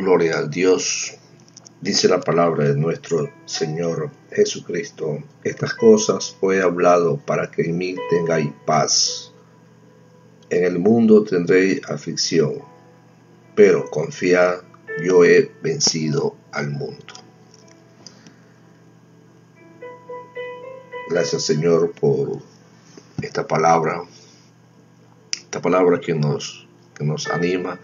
Gloria a Dios. Dice la palabra de nuestro Señor Jesucristo: estas cosas os he hablado para que en mí tengáis paz. En el mundo tendréis aflicción, pero confiad, yo he vencido al mundo. Gracias, Señor, por esta palabra que nos anima,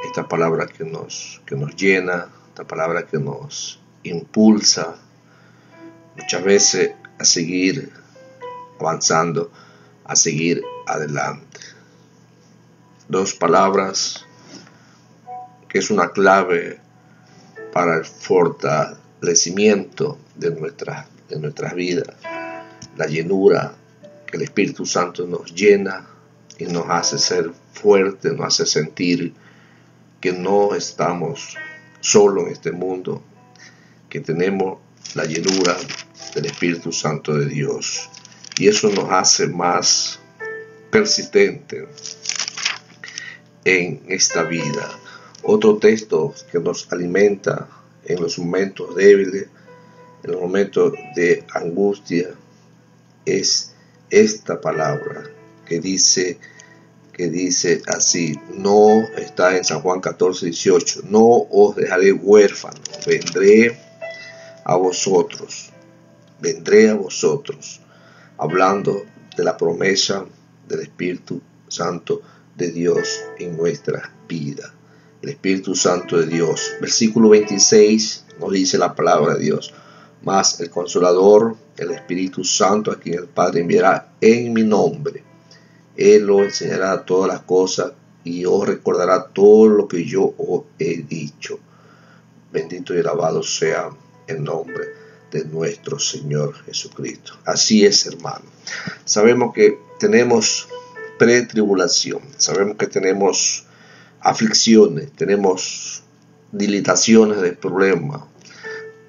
esta palabra que nos llena, esta palabra que nos impulsa muchas veces a seguir avanzando, a seguir adelante. Dos palabras que es una clave para el fortalecimiento de nuestras vidas, la llenura que el Espíritu Santo nos llena y nos hace ser fuertes, nos hace sentir que no estamos solos en este mundo, que tenemos la llenura del Espíritu Santo de Dios, y eso nos hace más persistentes en esta vida. Otro texto que nos alimenta en los momentos débiles, en los momentos de angustia, es esta palabra que dice así, no está en San Juan 14:18, no os dejaré huérfanos, vendré a vosotros, hablando de la promesa del Espíritu Santo de Dios en nuestra vida. El Espíritu Santo de Dios. Versículo 26 nos dice la palabra de Dios: mas el Consolador, el Espíritu Santo, a quien el Padre enviará en mi nombre, Él os enseñará todas las cosas y os recordará todo lo que yo os he dicho. Bendito y alabado sea el nombre de nuestro Señor Jesucristo. Así es, hermano. Sabemos que tenemos pretribulación, sabemos que tenemos aflicciones, tenemos dilataciones de problemas,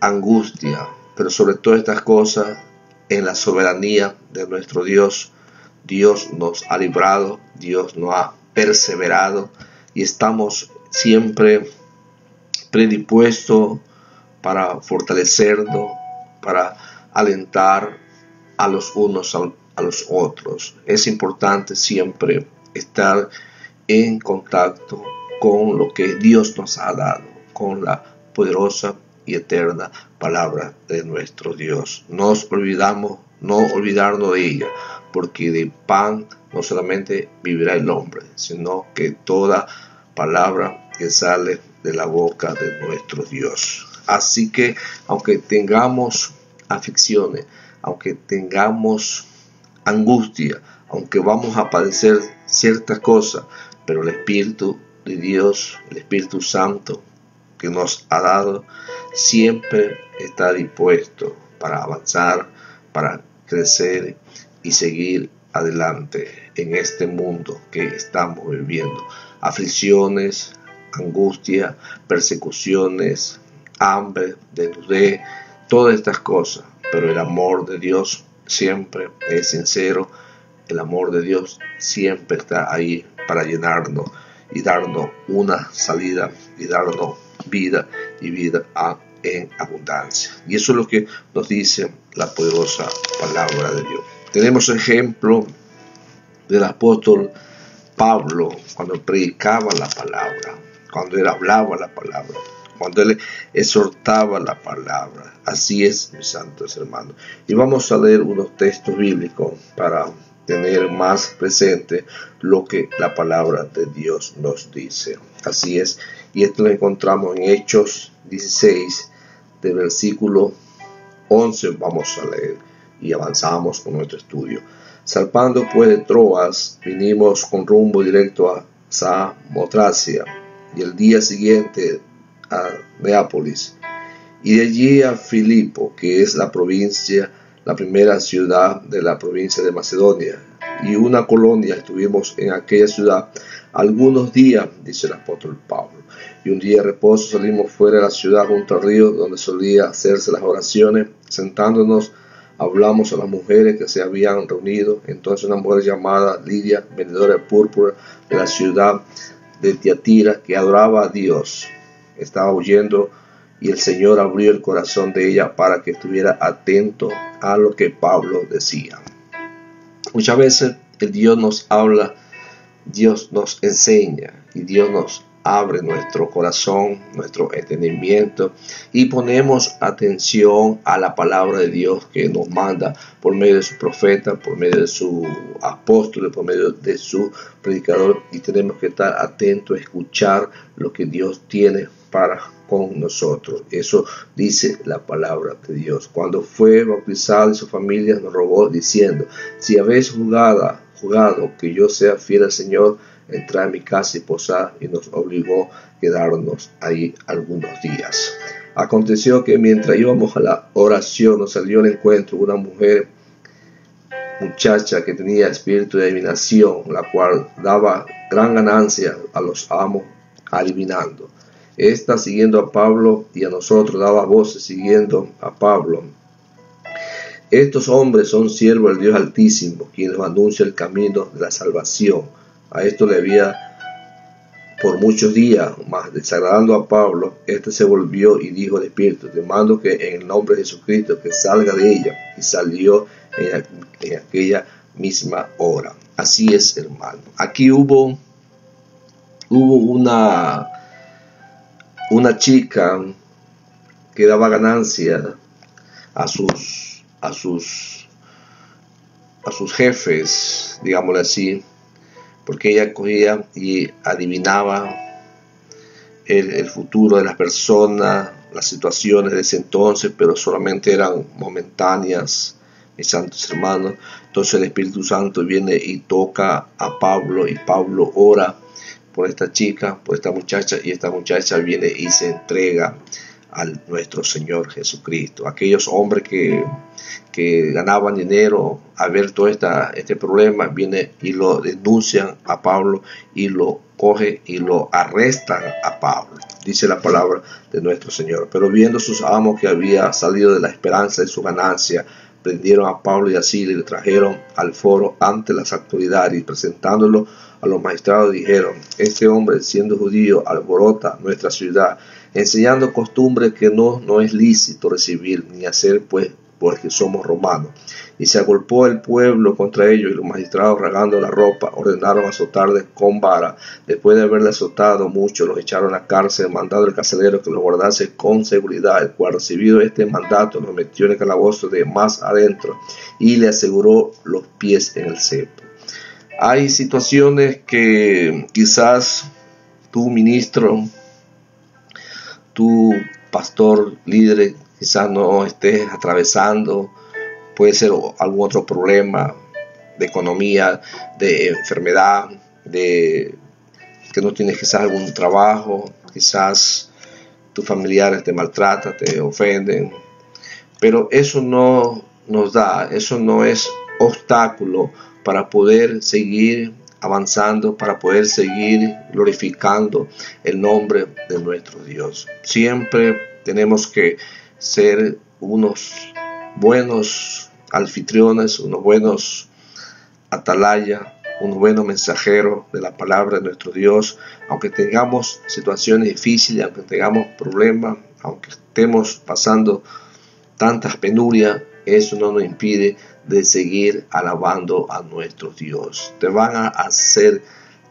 angustia, pero sobre todas estas cosas, en la soberanía de nuestro Dios, Dios nos ha librado, Dios nos ha perseverado y estamos siempre predispuestos para fortalecernos, para alentar a los unos a los otros. Es importante siempre estar en contacto con lo que Dios nos ha dado, con la poderosa y eterna palabra de nuestro Dios. No olvidarnos de ella, porque de pan no solamente vivirá el hombre, sino que toda palabra que sale de la boca de nuestro Dios. Así que aunque tengamos aflicciones, aunque tengamos angustia, aunque vamos a padecer ciertas cosas, pero el Espíritu de Dios, el Espíritu Santo que nos ha dado, siempre está dispuesto para avanzar, para crecer y seguir adelante en este mundo que estamos viviendo. Aflicciones, angustia, persecuciones, hambre, desnudez, todas estas cosas, pero el amor de Dios siempre es sincero. El amor de Dios siempre está ahí para llenarnos y darnos una salida y darnos vida y vida en abundancia. Y eso es lo que nos dice la poderosa palabra de Dios. Tenemos ejemplo del apóstol Pablo cuando predicaba la palabra, cuando él hablaba la palabra, cuando él exhortaba la palabra. Así es, mis santos hermanos. Y vamos a leer unos textos bíblicos para tener más presente lo que la palabra de Dios nos dice. Así es, y esto lo encontramos en Hechos 16, de versículo 11. Vamos a leer y avanzamos con nuestro estudio. Zarpando pues de Troas, vinimos con rumbo directo a Samotracia, y el día siguiente a Neápolis, y de allí a Filipo, que es la primera ciudad de la provincia de Macedonia, y una colonia. Estuvimos en aquella ciudad algunos días, dice el apóstol Pablo, y un día de reposo salimos fuera de la ciudad junto al río donde solía hacerse las oraciones. Sentándonos, hablamos a las mujeres que se habían reunido. Entonces una mujer llamada Lidia, vendedora de púrpura de la ciudad de Tiatira, que adoraba a Dios, estaba huyendo y el Señor abrió el corazón de ella para que estuviera atento a lo que Pablo decía. Muchas veces el Dios nos habla, Dios nos enseña y Dios nos abre nuestro corazón, nuestro entendimiento y ponemos atención a la palabra de Dios que nos manda por medio de su profeta, por medio de su apóstol, por medio de su predicador, y tenemos que estar atentos a escuchar lo que Dios tiene para con nosotros. Eso dice la palabra de Dios. Cuando fue bautizado y su familia nos rogó diciendo: si habéis jugado que yo sea fiel al Señor, entrad en mi casa y posad, y nos obligó a quedarnos ahí algunos días. Aconteció que mientras íbamos a la oración nos salió al encuentro una muchacha que tenía espíritu de adivinación, la cual daba gran ganancia a los amos adivinando. Esta, siguiendo a Pablo y a nosotros, daba voces siguiendo a Pablo: estos hombres son siervos del Dios Altísimo, quien nos anuncia el camino de la salvación. A esto le había por muchos días, mas desagradando a Pablo, este se volvió y dijo al espíritu: te mando que en el nombre de Jesucristo que salga de ella. Y salió en aquella misma hora. Así es, hermano. Aquí hubo una chica que daba ganancia a sus jefes, digámosle así, porque ella cogía y adivinaba el futuro de las personas, las situaciones de ese entonces, pero solamente eran momentáneas, mis santos hermanos. Entonces el Espíritu Santo viene y toca a Pablo, y Pablo ora por esta chica, por esta muchacha, y esta muchacha viene y se entrega a nuestro Señor Jesucristo. Aquellos hombres que ganaban dinero al ver todo este problema, viene y lo denuncian a Pablo y lo coge y lo arrestan a Pablo. Dice la palabra de nuestro Señor: pero viendo sus amos que había salido de la esperanza de su ganancia, prendieron a Pablo y así le trajeron al foro ante las autoridades, y presentándolo a los magistrados dijeron: este hombre, siendo judío, alborota nuestra ciudad, enseñando costumbres que no es lícito recibir ni hacer, pues porque somos romanos. Y se agolpó el pueblo contra ellos, y los magistrados, rasgando la ropa, ordenaron azotarles con vara. Después de haberle azotado mucho, los echaron a la cárcel, mandando el carcelero que los guardase con seguridad, el cual, recibido este mandato, los metió en el calabozo de más adentro y le aseguró los pies en el cepo. Hay situaciones que quizás tu ministro, tu pastor, líder, quizás no estés atravesando. Puede ser algún otro problema de economía, de enfermedad, de que no tienes quizás algún trabajo, quizás tus familiares te maltratan, te ofenden, pero eso no eso no es obstáculo para poder seguir avanzando, para poder seguir glorificando el nombre de nuestro Dios. Siempre tenemos que ser unos buenos anfitriones, unos buenos atalayas, unos buenos mensajeros de la palabra de nuestro Dios, aunque tengamos situaciones difíciles, aunque tengamos problemas, aunque estemos pasando tantas penurias. Eso no nos impide de seguir alabando a nuestro Dios. Te van a hacer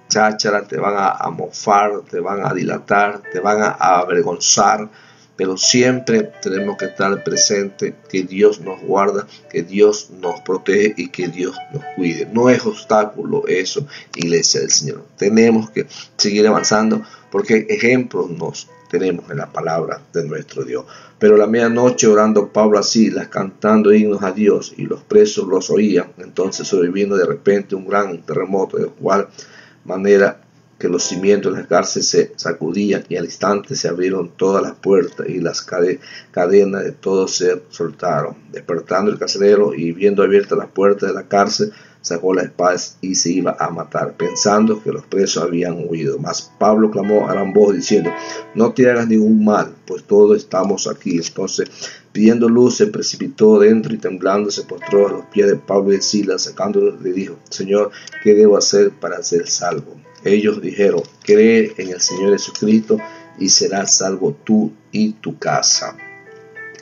cháchara, te van a mofar, te van a dilatar, te van a avergonzar, pero siempre tenemos que estar presentes, que Dios nos guarda, que Dios nos protege y que Dios nos cuide. No es obstáculo eso, iglesia del Señor. Tenemos que seguir avanzando porque ejemplos nos tenemos en la palabra de nuestro Dios. Pero la medianoche orando Pablo a Silas, cantando himnos a Dios, y los presos los oían. Entonces sobrevino de repente un gran terremoto, de igual manera que los cimientos de la cárcel se sacudían, y al instante se abrieron todas las puertas y las cadenas de todos se soltaron. Despertando el carcelero y viendo abiertas las puertas de la cárcel, sacó la espada y se iba a matar, pensando que los presos habían huido. Mas Pablo clamó a gran voz diciendo: no te hagas ningún mal, pues todos estamos aquí. Entonces, pidiendo luz, se precipitó dentro y temblando se postró a los pies de Pablo y de Silas. Sacándolo, le dijo: Señor, ¿qué debo hacer para ser salvo? Ellos dijeron: cree en el Señor Jesucristo y serás salvo tú y tu casa.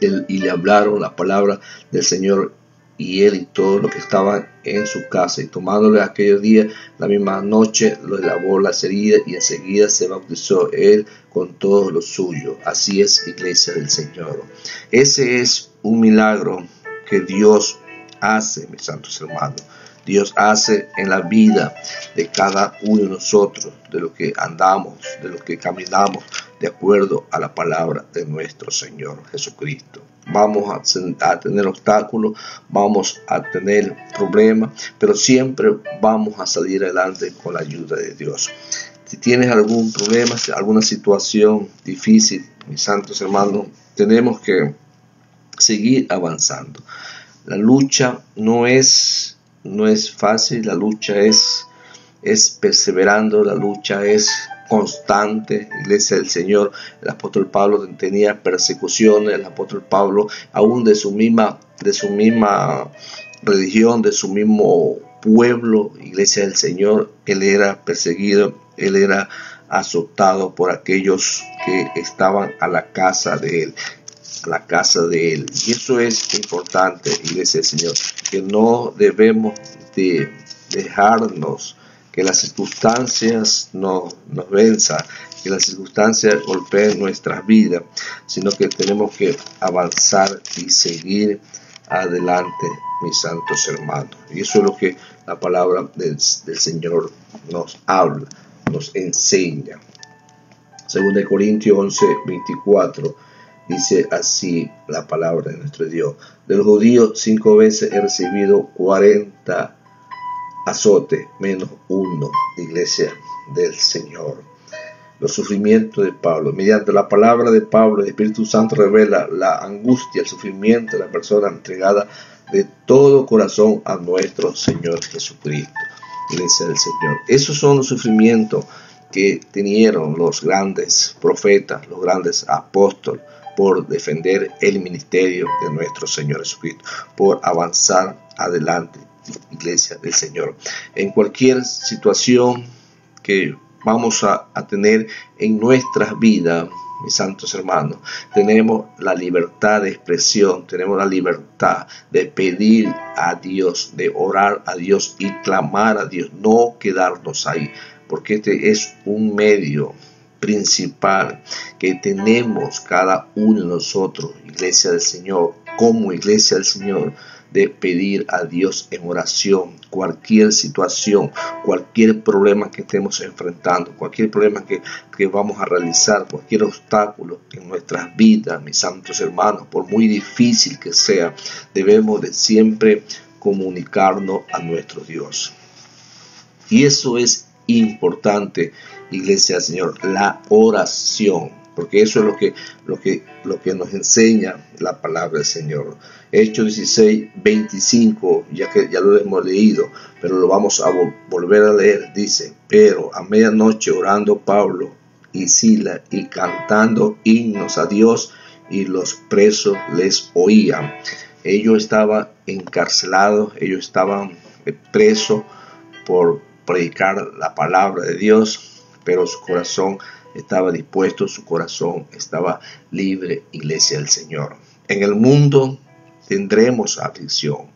Y le hablaron la palabra del Señor, y él y todos los que estaban en su casa. Y tomándole aquellos días, la misma noche, los lavó las heridas, y enseguida se bautizó él con todos los suyos. Así es, iglesia del Señor. Ese es un milagro que Dios hace, mis santos hermanos. Dios hace en la vida de cada uno de nosotros, de los que andamos, de los que caminamos de acuerdo a la palabra de nuestro Señor Jesucristo. Vamos a tener obstáculos, vamos a tener problemas, pero siempre vamos a salir adelante con la ayuda de Dios. Si tienes algún problema, alguna situación difícil, mis santos hermanos, tenemos que seguir avanzando. La lucha no es fácil, la lucha es perseverando, la lucha es constante. Iglesia del Señor, el apóstol Pablo tenía persecuciones, el apóstol Pablo aún de su misma religión, de su mismo pueblo, iglesia del Señor, él era perseguido, él era azotado por aquellos que estaban a la casa de él. Y eso es importante, iglesia del Señor, que no debemos de dejarnos que las circunstancias nos venzan, que las circunstancias golpeen nuestras vidas, sino que tenemos que avanzar y seguir adelante, mis santos hermanos. Y eso es lo que la palabra del Señor nos habla, nos enseña. 2 Corintios 11:24 dice así la palabra de nuestro Dios: de los judíos 5 veces he recibido 40 azotes, menos uno, iglesia del Señor. Los sufrimientos de Pablo. Mediante la palabra de Pablo, el Espíritu Santo revela la angustia, el sufrimiento de la persona entregada de todo corazón a nuestro Señor Jesucristo. Iglesia del Señor. Esos son los sufrimientos que tenieron los grandes profetas, los grandes apóstoles, por defender el ministerio de nuestro Señor Jesucristo, por avanzar adelante, iglesia del Señor. En cualquier situación que vamos a tener en nuestras vidas, mis santos hermanos, tenemos la libertad de expresión, tenemos la libertad de pedir a Dios, de orar a Dios y clamar a Dios, no quedarnos ahí, porque este es un medio principal que tenemos cada uno de nosotros, iglesia del Señor, como iglesia del Señor, de pedir a Dios en oración cualquier situación, cualquier problema que estemos enfrentando, cualquier problema que vamos a realizar, cualquier obstáculo en nuestras vidas, mis santos hermanos, por muy difícil que sea, debemos de siempre comunicarnos a nuestro Dios. Y eso es importante, iglesia del Señor, la oración, porque eso es lo que nos enseña la palabra del Señor. Hechos 16:25, ya lo hemos leído, pero lo vamos a volver a leer. Dice: pero a medianoche orando Pablo y Silas y cantando himnos a Dios, y los presos les oían. Ellos estaban encarcelados, ellos estaban presos por predicar la palabra de Dios, pero su corazón estaba dispuesto, su corazón estaba libre, iglesia del Señor. En el mundo tendremos aflicción,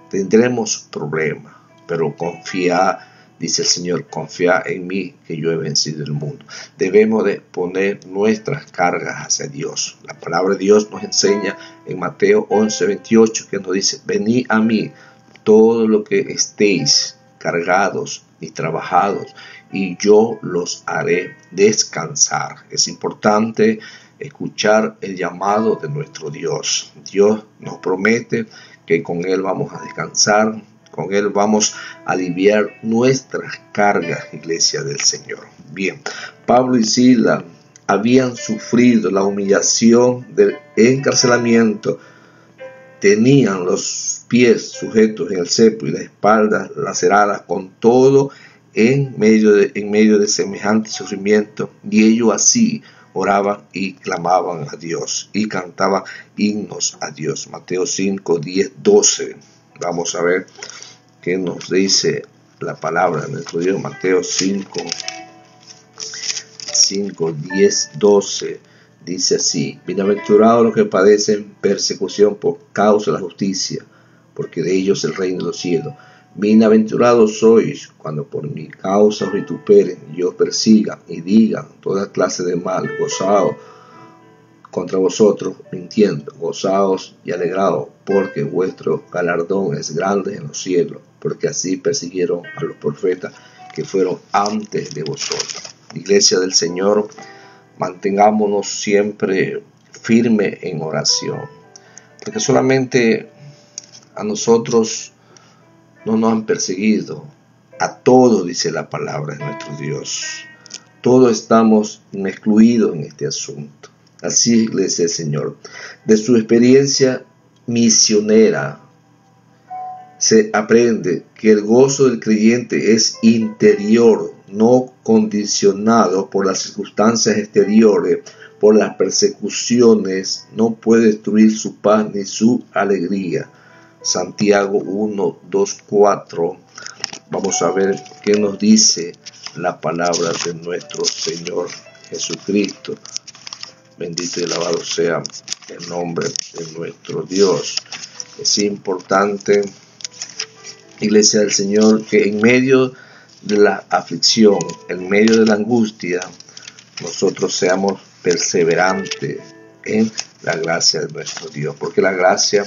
tendremos problemas, pero confía, dice el Señor, confía en mí que yo he vencido el mundo. Debemos de poner nuestras cargas hacia Dios. La palabra de Dios nos enseña en Mateo 11:28 que nos dice: venid a mí todo lo que estéis cargados y trabajados, y yo los haré descansar. Es importante escuchar el llamado de nuestro Dios. Dios nos promete que con Él vamos a descansar, con Él vamos a aliviar nuestras cargas, iglesia del Señor. Bien, Pablo y Silas habían sufrido la humillación del encarcelamiento, tenían los pies sujetos en el cepo y las espaldas laceradas, con todo en medio de semejante sufrimiento, y ellos así oraban y clamaban a Dios y cantaban himnos a Dios. Mateo 5:10-12. Vamos a ver qué nos dice la palabra de nuestro Dios. Mateo 5, 5, 10, 12, dice así: bienaventurados los que padecen persecución por causa de la justicia, porque de ellos es el reino de los cielos. Bienaventurados sois cuando por mi causa os vituperen y os persigan y digan toda clase de mal. Gozaos contra vosotros mintiendo, gozaos y alegraos, porque vuestro galardón es grande en los cielos, porque así persiguieron a los profetas que fueron antes de vosotros. Iglesia del Señor, mantengámonos siempre firmes en oración, porque solamente a nosotros no nos han perseguido, a todos, dice la palabra de nuestro Dios. Todos estamos excluidos en este asunto. Así, Iglesia del Señor, de su experiencia misionera se aprende que el gozo del creyente es interior, no condicionado por las circunstancias exteriores, por las persecuciones. No puede destruir su paz ni su alegría. Santiago 1, 2, 4. Vamos a ver qué nos dice la palabra de nuestro Señor Jesucristo. Bendito y alabado sea el nombre de nuestro Dios. Es importante, Iglesia del Señor, que en medio de la aflicción, en medio de la angustia, nosotros seamos perseverantes en la gracia de nuestro Dios, porque la gracia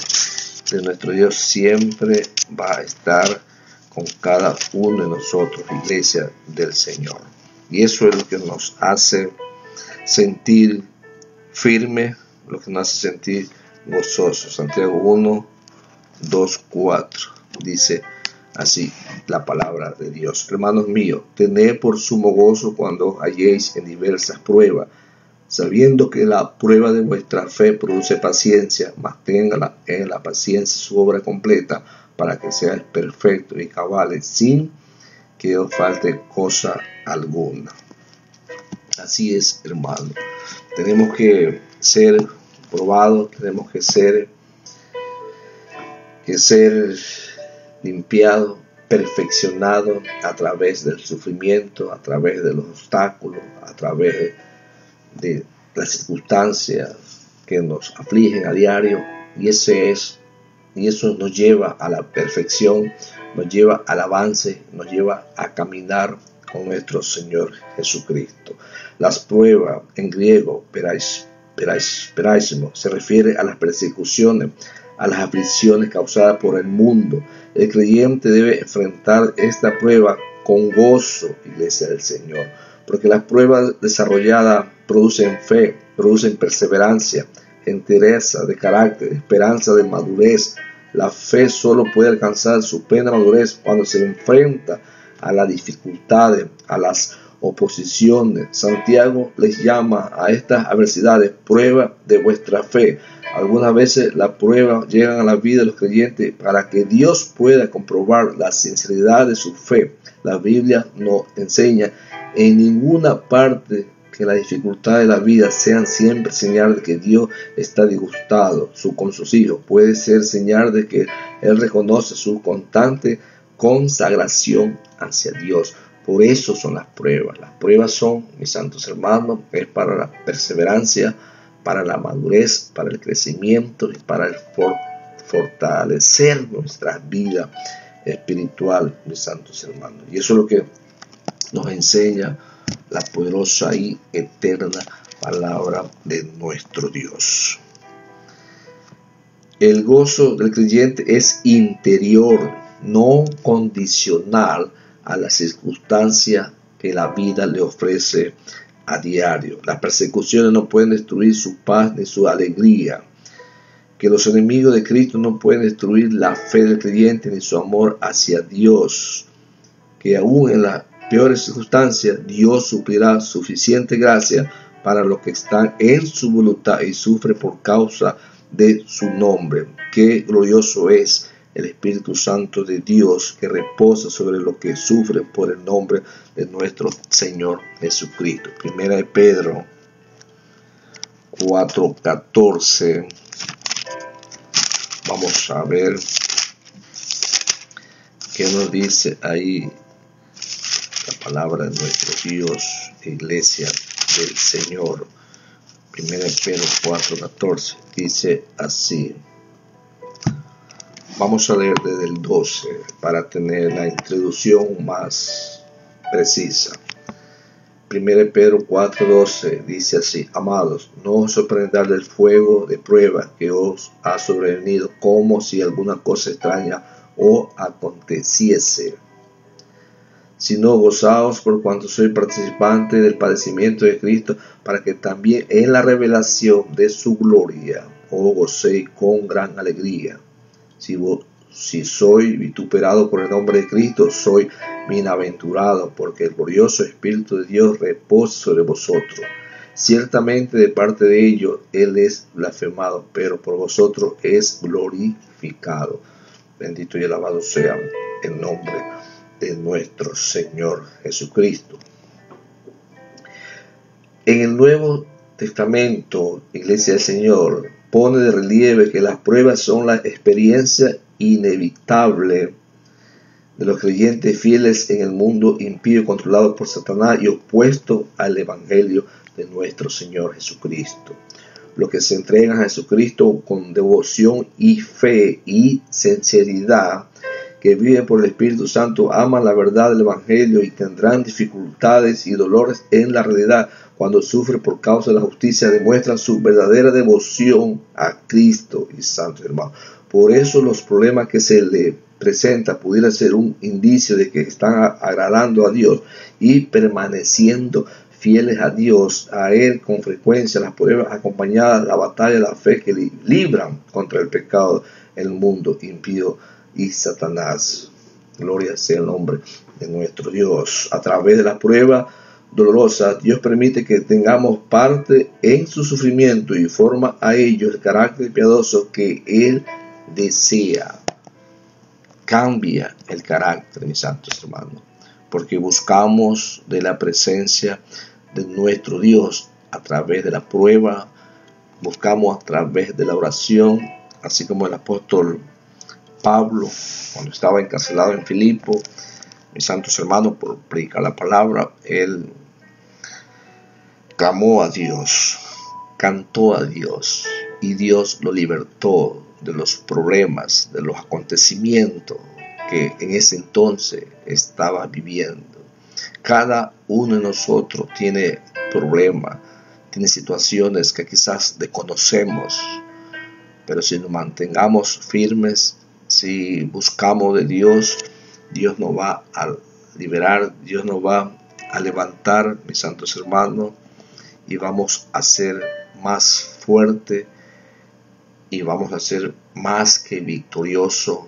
de nuestro Dios siempre va a estar con cada uno de nosotros, Iglesia del Señor. Y eso es lo que nos hace sentir firme, lo que nos hace sentir gozoso. Santiago 1, 2, 4 dice así la palabra de Dios: hermanos míos, tened por sumo gozo cuando halléis en diversas pruebas, sabiendo que la prueba de vuestra fe produce paciencia, mas tenga en la paciencia su obra completa, para que seáis perfectos y cabales, sin que os falte cosa alguna. Así es, hermano. Tenemos que ser probados, tenemos que ser limpiados, perfeccionados a través del sufrimiento, a través de los obstáculos, a través de las circunstancias que nos afligen a diario, y eso nos lleva a la perfección, nos lleva al avance, nos lleva a caminar con nuestro Señor Jesucristo. Las pruebas, en griego, peraismo, se refiere a las persecuciones, a las aflicciones causadas por el mundo. El creyente debe enfrentar esta prueba con gozo, Iglesia del Señor, porque las pruebas desarrolladas producen fe, producen perseverancia, entereza de carácter, esperanza de madurez. La fe solo puede alcanzar su plena madurez cuando se enfrenta a las dificultades, a las oposiciones. Santiago les llama a estas adversidades prueba de vuestra fe. Algunas veces las pruebas llegan a la vida de los creyentes para que Dios pueda comprobar la sinceridad de su fe. La Biblia nos enseña en ninguna parte que las dificultades de la vida sean siempre señal de que Dios está disgustado con sus hijos. Puede ser señal de que Él reconoce su constante consagración hacia Dios. Por eso son las pruebas. Las pruebas son, mis santos hermanos, es para la perseverancia, para la madurez, para el crecimiento y para el fortalecer nuestra vida espiritual, mis santos hermanos. Y eso es lo que nos enseña la poderosa y eterna palabra de nuestro Dios. El gozo del creyente es interior, no condicional a las circunstancias que la vida le ofrece a diario. Las persecuciones no pueden destruir su paz ni su alegría. Que los enemigos de Cristo no pueden destruir la fe del creyente ni su amor hacia Dios. Que aún en las peores circunstancias Dios suplirá suficiente gracia para los que están en su voluntad y sufren por causa de su nombre. Qué glorioso es el Espíritu Santo de Dios que reposa sobre los que sufren por el nombre de nuestro Señor Jesucristo. Primera de Pedro 4:14. Vamos a ver qué nos dice ahí la palabra de nuestro Dios, Iglesia del Señor. 1 Pedro 4:14 dice así. Vamos a leer desde el 12 para tener la introducción más precisa. 1 Pedro 4:12 dice así: amados, no os sorprendáis del fuego de prueba que os ha sobrevenido como si alguna cosa extraña os aconteciese, sino gozaos por cuanto sois participantes del padecimiento de Cristo, para que también en la revelación de su gloria os gocéis con gran alegría. Si soy vituperado por el nombre de Cristo, soy bienaventurado, porque el glorioso Espíritu de Dios reposa sobre vosotros. Ciertamente de parte de ellos Él es blasfemado, pero por vosotros es glorificado. Bendito y alabado sea el nombre de nuestro Señor Jesucristo. En el Nuevo Testamento, Iglesia del Señor pone de relieve que las pruebas son la experiencia inevitable de los creyentes fieles en el mundo impío controlado por Satanás y opuesto al Evangelio de nuestro Señor Jesucristo. Los que se entregan a Jesucristo con devoción y fe y sinceridad, que viven por el Espíritu Santo, aman la verdad del Evangelio y tendrán dificultades y dolores en la realidad. Cuando sufren por causa de la justicia, demuestran su verdadera devoción a Cristo y Santo hermano. Por eso los problemas que se le presentan pudieran ser un indicio de que están agradando a Dios y permaneciendo fieles a Dios, a Él con frecuencia. Las pruebas acompañadas de la batalla de la fe que libran contra el pecado, el mundo impío y Satanás. Gloria sea el nombre de nuestro Dios. A través de la prueba dolorosa, Dios permite que tengamos parte en su sufrimiento y forma a ellos el carácter piadoso que Él desea. Cambia el carácter, mis santos hermanos, porque buscamos de la presencia de nuestro Dios a través de la prueba, buscamos a través de la oración, así como el apóstol Pablo, cuando estaba encarcelado en Filipo, mis santos hermanos, por predicar la palabra, él clamó a Dios, cantó a Dios, y Dios lo libertó de los problemas, de los acontecimientos que en ese entonces estaba viviendo. Cada uno de nosotros tiene problemas, tiene situaciones que quizás desconocemos, pero si nos mantengamos firmes, si buscamos de Dios, Dios nos va a liberar, Dios nos va a levantar, mis santos hermanos, y vamos a ser más fuertes y vamos a ser más que victoriosos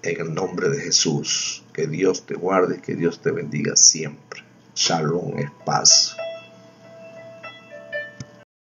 en el nombre de Jesús. Que Dios te guarde, que Dios te bendiga siempre. Shalom es paz.